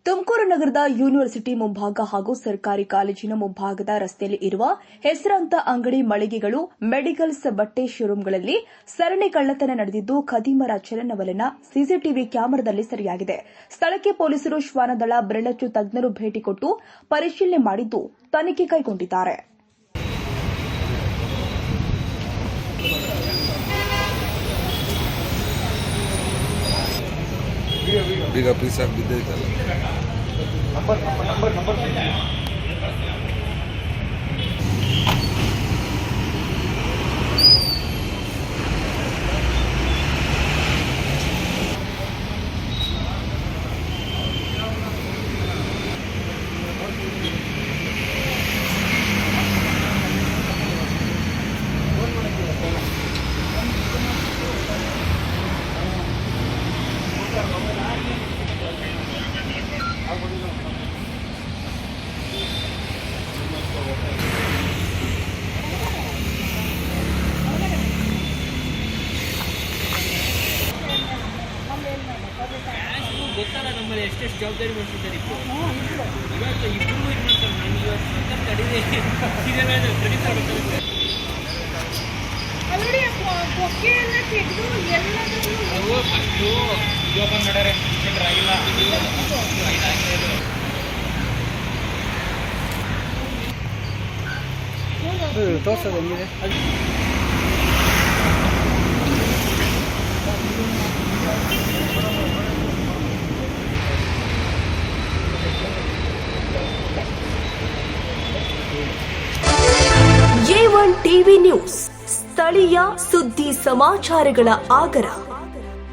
ತುಮಕೂರು ನಗರದ ಯೂನಿವರ್ಸಿಟಿ ಮುಂಭಾಗ ಹಾಗೂ ಸರ್ಕಾರಿ ಕಾಲೇಜಿನ ಮುಂಭಾಗದ ರಸ್ತೆಯಲ್ಲಿ ಇರುವ ಹೆಸರಾಂತ ಅಂಗಡಿ ಮಳಿಗೆಗಳು ಮೆಡಿಕಲ್ಸ್ ಬಟ್ಟೆ ಶೋರೂಂಗಳಲ್ಲಿ ಸರಣಿ ಕಳ್ಳತನ ನಡೆದಿದ್ದು ಖದೀಮರ ಚಲನವಲನ ಸಿಸಿಟಿವಿ ಕ್ಯಾಮೆರಾದಲ್ಲಿ ಸೆರೆಯಾಗಿದೆ. ಸ್ಥಳಕ್ಕೆ ಪೊಲೀಸರು, ಶ್ವಾನದಳ, ಬೆರಳಚ್ಚು ತಜ್ಞರು ಭೇಟಿ ಕೊಟ್ಟು ಪರಿಶೀಲನೆ ಮಾಡಿದ್ದು ತನಿಖೆ ಕೈಗೊಂಡಿದ್ದಾರೆ. ಈಗ ಪೀಸ್ ಆಗಿ ಬಿದ್ದೈತಲ್ಲ. ಗೊತ್ತಲ್ಲ ನಮ್ಮಲ್ಲಿ ಎಷ್ಟೆಷ್ಟು ಜವಾಬ್ದಾರಿ ಮಾಡ್ತಿದ್ದಾರೆ ಇವತ್ತು ಇಬ್ಬರು ಇದು ಮಾಡ್ತಾರೆ. ನಾನು ಇವತ್ತು ಸರ್ಕಾರ ಕಡಿಮೆ ಕ್ರೆಡಿಟ್ ಕೊಡ್ತಾರೆ. ನಾವು ಫಸ್ಟು ಓಪನ್ ಮಾಡ್ಯಾರೆ ಆಗಿಲ್ಲ ತೋರ್ಸೋದು ಹೆಂಗಿದೆ. A1 ಟಿವಿ ನ್ಯೂಸ್, ಸ್ಥಳೀಯ ಸುದ್ದಿ ಸಮಾಚಾರಗಳ ಆಗರ.